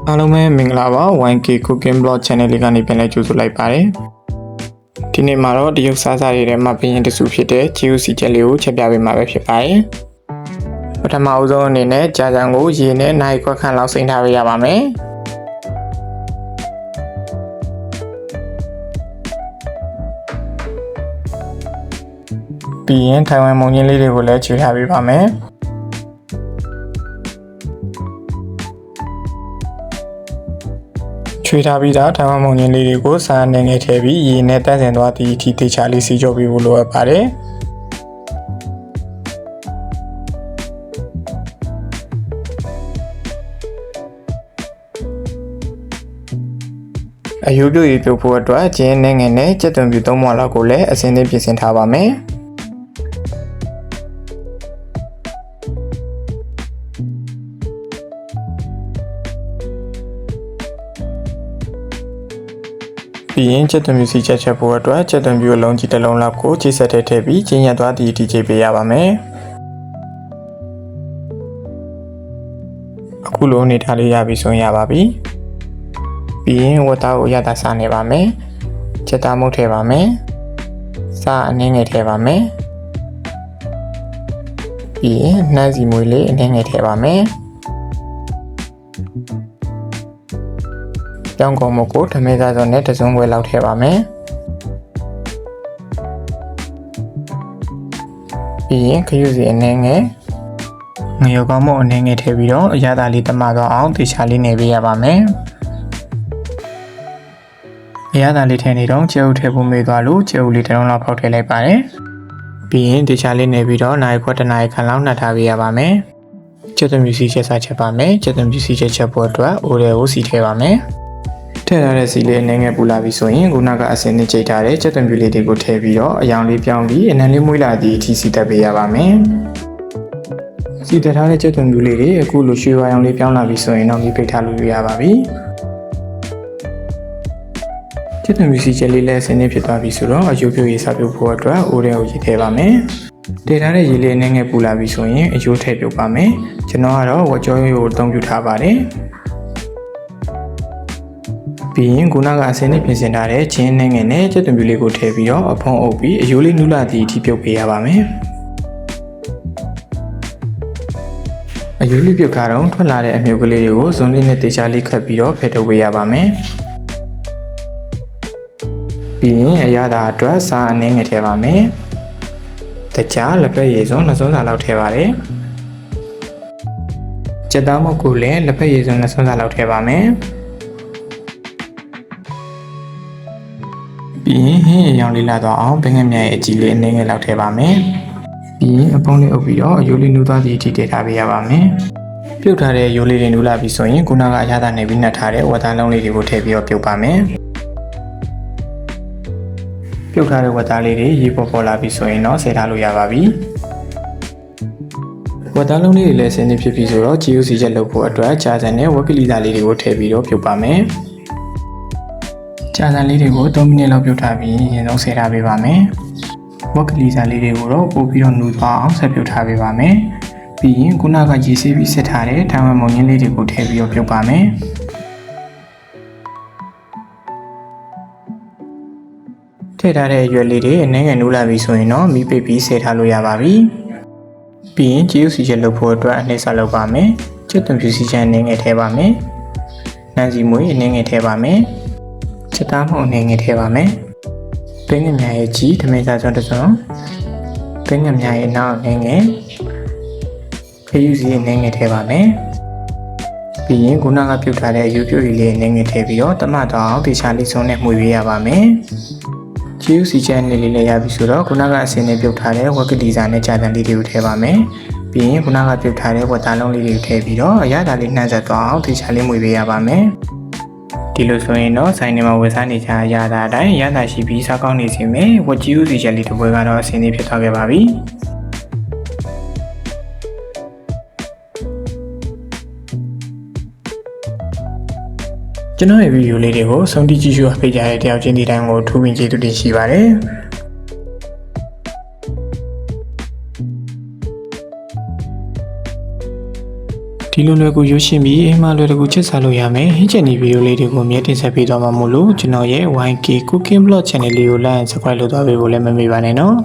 အားလုံးပဲမင်္ဂလာပါ 1K Cooking Blog Channel လေးကနေပြန်လည်ကြိုဆိုလိုက်ပါတယ်ဒီနေ့မှာတော့တရုတ်စားစာတွေထဲမှာပြင်ရင်တစုဖြစ်တဲ့ဂျီယိုစီချက်လေးကိုချက်ပြပေးမှာပဲဖြစ်ပါတယ်ပထမအဆုံးအနေနဲ့ကြာကြံကိုရေနဲ့နိုင်ခွက်ခန့်လောက်စိမ့်ထားပေးရပါမယ်ပြီးရင်ထိုင်ဝမ်မုံညင်းလေးတွေကိုလည်းခြွေထားပေးပါမယ်ခြွေထားပြီးသားထိုင်ဝမ်မုံညင်းလေးတွေကိုစားနေငယ်ထည့်ပြီးရေနဲ့တန့်စင်သွားသည့်အထိတေချာလေးစီကြောပေးဖို့လိုအပ်ပါတယ်အယိုးပြုတ်ရေပြုတ်ဖို့အတွက်ကျင်းနဲ့ငယ်နဲ့ကြက်သွန်ပြူ3မွှလောက်ကိုလည်းအစင်းသင်းပြင်ဆင်ထားပါမယ်ပြီးရင်ကြက်သွန်ပြူစီချက်ဖို့အတွက်ကြက်သွန်ပြူအလုံးကြီးတစ်လုံးလောက်ကိုချိတ်ဆက်ထည့်ပြီးကျင်းရသွားသည့်အထိချိန်ပေးရပါမယ်အခုလိုအနေထားလေးရပြီဆိုရင်ရပါပြီပြီးရင်ဝတ်သားကိုရတာစားနေပါမယ်ချက်သားမုတ်ထည့်ပါမယ်စားအနည်းငယ်ထည့်ပါမယ်ပြီးရင်နှမ်းစီမွေးလေးအနည်းငယ်ထည့်ပါမယ်ကြောင်းကုန်မုတ်ကိုဓမဲသားစုံနဲ့တစုံခွဲလောက်ထည့်ပါမယ်ပြီးရင်ခရုစီအနည်းငယ်ငရုတ်ကောင်းမုတ်အနည်းငယ်ထည့်ပြီးတော့အရသာလေးတမသွားအောင်တေချာလေးနေပေးရပါမယ်အရသာလေးထည့်နေတော့ကျဲဥထည့်ဖို့မေ့သွားလို့ကျဲဥလေးတစ်လုံးလောက်ဖောက်ထည့်လိုက်ပါတယ်ပြီးရင်တေချာလေးနေပြီးတော့နိုင်ခွက်တစ်နိုင်ခန့်လောက်နှက်ထားပေးရပါမယ်ကျက်သွန်ပြူစီချက်စားချက်ပါမယ်ကျက်သွန်ပြူစီချက်ဖို့အတွက်အိုရဲကိုစီထည့်ပါမယ်ထည့်ထားတဲ့စီလေးအနည်းငယ်ပူလာပြီဆိုရင်ခုနကအစင်းနဲ့ချိန်ထားတဲ့ကျက်သွန်ပြူလေးတွေကိုထည့်ပြီးတော့အယောင်လေးပြောင်းပြီးအနံလေးမွေးလာသည့်အထိစီတက်ပေးရပါမယ်စီတက်ထားတဲ့ကျက်သွန်ပြူလေးတွေအခုလိုရွှေဝါရောင်လေးပြောင်းလာပြီဆိုရင်တော့မိပိတ်ထားလို့ရပါပြီကျက်သွန်ပြူစီချက်လေးလည်းအစင်းနဲ့ဖြစ်သွားပြီဆိုတော့အယိုးပြုတ်ရေးစားပြုတ်ဖို့အတွက်အိုရဲကိုရေးထည့်ပါမယ်တည်ထားတဲ့ရေလေးအနည်းငယ်ပူလာပြီဆိုရင်အယိုးထည့်ပြုတ်ပါမယ်ကျွန်တော်ကတော့ဝက်ကြောရိုးကိုအသုံးပြုထားပါတယ်ပြီးရင်ခုနကအစင်းနဲ့ပြင်ဆင်ထားတဲ့ချင်းနှင်းငယ်နဲ့ကြက်သွန်ပြူလေးကိုထည့်ပြီးတော့အဖုံးအုပ်ပြီးအယိုးလေးနူးလာသည့်အထိပြုတ်ပေးရပါမယ်အယိုးလေးပြုတ်ခါတော့ထွက်လာတဲ့အမြုပ်ကလေးတွေကိုဇွန်လေးနဲ့တေချာလေးခတ်ပြီးတော့ဖယ်ထုတ်ပေးရပါမယ်ပြီးရင်အရသာအတွက်စားအနည်းငယ်ထည့်ပါမယ်တခြားလက်ဖက်ရည်စုံ2စွန်းစာလောက်ထည့်ပါတယ်ကြက်သားမုတ်ကိုလည်းလက်ဖက်ရည်စုံ2စွန်းစာလောက်ထည့်ပါမယ်ပြီးရင်ဟင်းရရောင်လေးလာတော့အောင်ဘင်းငယ်မြရဲ့အကြီးလေးအနည်းငယ်လောက်ထည့်ပါမယ်ပြီးရင်အပုံးလေးအုပ်ပြီးတော့အယိုးလေးနူးသွားသည့်အထိထည့်ထားပေးရပါမယ်ပြုတ်ထားတဲ့ရိုးလေးတွေနူးလာပြီဆိုရင်ခုနကအရသာနေပြီးနှက်ထားတဲ့ဝက်သားလုံးလေးတွေကိုထည့်ပြီးတော့ပြုတ်ပါမယ်ပြုတ်ထားတဲ့ဝက်သားလေးတွေရေပေါ်ပေါ်လာပြီဆိုရင်တော့ဆယ်ထားလို့ရပါပြီဝက်သားလုံးလေးတွေလည်းဆင်းနေဖြစ်ပြီဆိုတော့ဂျီယိုစီချက်လုပ်ဖို့အတွက်ကြာစံနဲ့ဝက်ကလီသားလေးတွေကိုထည့်ပြီးတော့ပြုတ်ပါမယ်ကြာစံလေးတွေကို3မိနစ်လောက်ပြုတ်ထားပြီးရင်ဆုံးဆယ်ထားပေးပါမယ်ဝက်ကလီသားလေးတွေကိုတော့ပို့ပြီးတော့နူသွားအောင်ဆက်ပြုတ်ထားပေးပါမယ်ပြီးရင်ခုနကရေဆေးပြီးဆက်ထားတဲ့ထိုင်ဝမ်မုံညင်းလေးတွေကိုထည့်ပြီးတော့ပြုတ်ပါမယ်ထည့်ထားတဲ့ရွက်လေးတွေအနည်းငယ်နူးလာပြီဆိုရင်တော့မီးပိတ်ပြီးဆယ်ထားလို့ရပါပြီပြီးရင်ဂျီယိုစီချက်လုပ်ဖို့အတွက်အနှိမ့်ဆက်လုပ်ပါမယ်ကျက်သွန်ပြူစီချက်အနည်းငယ်ထည့်ပါမယ်နှမ်းစီမွေးအနည်းငယ်ထည့်ပါမယ်ချက်သားမှုအနည်းငယ်ထည့်ပါမယ်ဘင်းငယ်များရဲ့ကြီးဓမဲစားစွန်းတစ်စုံဘင်းငယ်များရဲ့နောက်အနည်းငယ်ခရုစီအနည်းငယ်ထည့်ပါမယ်ပြီးရင်ခုနကပြုတ်ထားတဲ့အယိုးပြုတ်ရည်လေးအနည်းငယ်ထည့်ပြီးတော့တမတ်တော့အောင်တေချာလေးစုံနဲ့မှုပေးရပါမယ်ဂျီယိုစီချက်လေးလေးလည်းရပြီဆိုတော့ခုနကအစင်းနဲ့ပြုတ်ထားတဲ့ဝက်ကဒီဇာနဲ့ကြာတန်လေးတွေကိုထည့်ပါမယ်ပြီးရင်ခုနကပြုတ်ထားတဲ့ဝက်သားလုံးလေးတွေကိုထည့်ပြီးတော့အရသာလေးနှံ့ဆက်သွားအောင်တေချာလေးမှုပေးရပါမယ်ဒီလိုဆိုရင်တော့ဆိုင်နေမှာဝယ်စားနေကြရတာအတိုင်းရတာရှိပြီးစားကောင်းနေစီမယ်ဝက်ဂျီယိုစီချက်လေးတစ်ပွဲကတော့အစင်းလေးဖြစ်သွားခဲ့ပါပြီကျွန်တော်ရဲ့ဗီဒီယိုလေးတွေကိုဆုံးဖြတ်ကြည့်ရှုပေးကြတဲ့တယောက်ချင်းဒီတိုင်းကိုထူးပင်ကျေးဇူးတင်ရှိပါတယ် ဒီလိုလွယ်ကူရွှေ့ရှင်းပြီးအိမ်မှာလွယ်တကူချက်စားလို့ရမယ်ဟင်းချက်နီဗီဒီယိုလေးတွေကိုအမြဲတင်ဆက်ပေးသွားမှာမို့လို့ကျွန်တော်ရဲ့ YK Cooking Blog Channel လေးကို like and subscribe လုပ်သွားပေးဖို့လည်းမမေ့ပါနဲ့နော်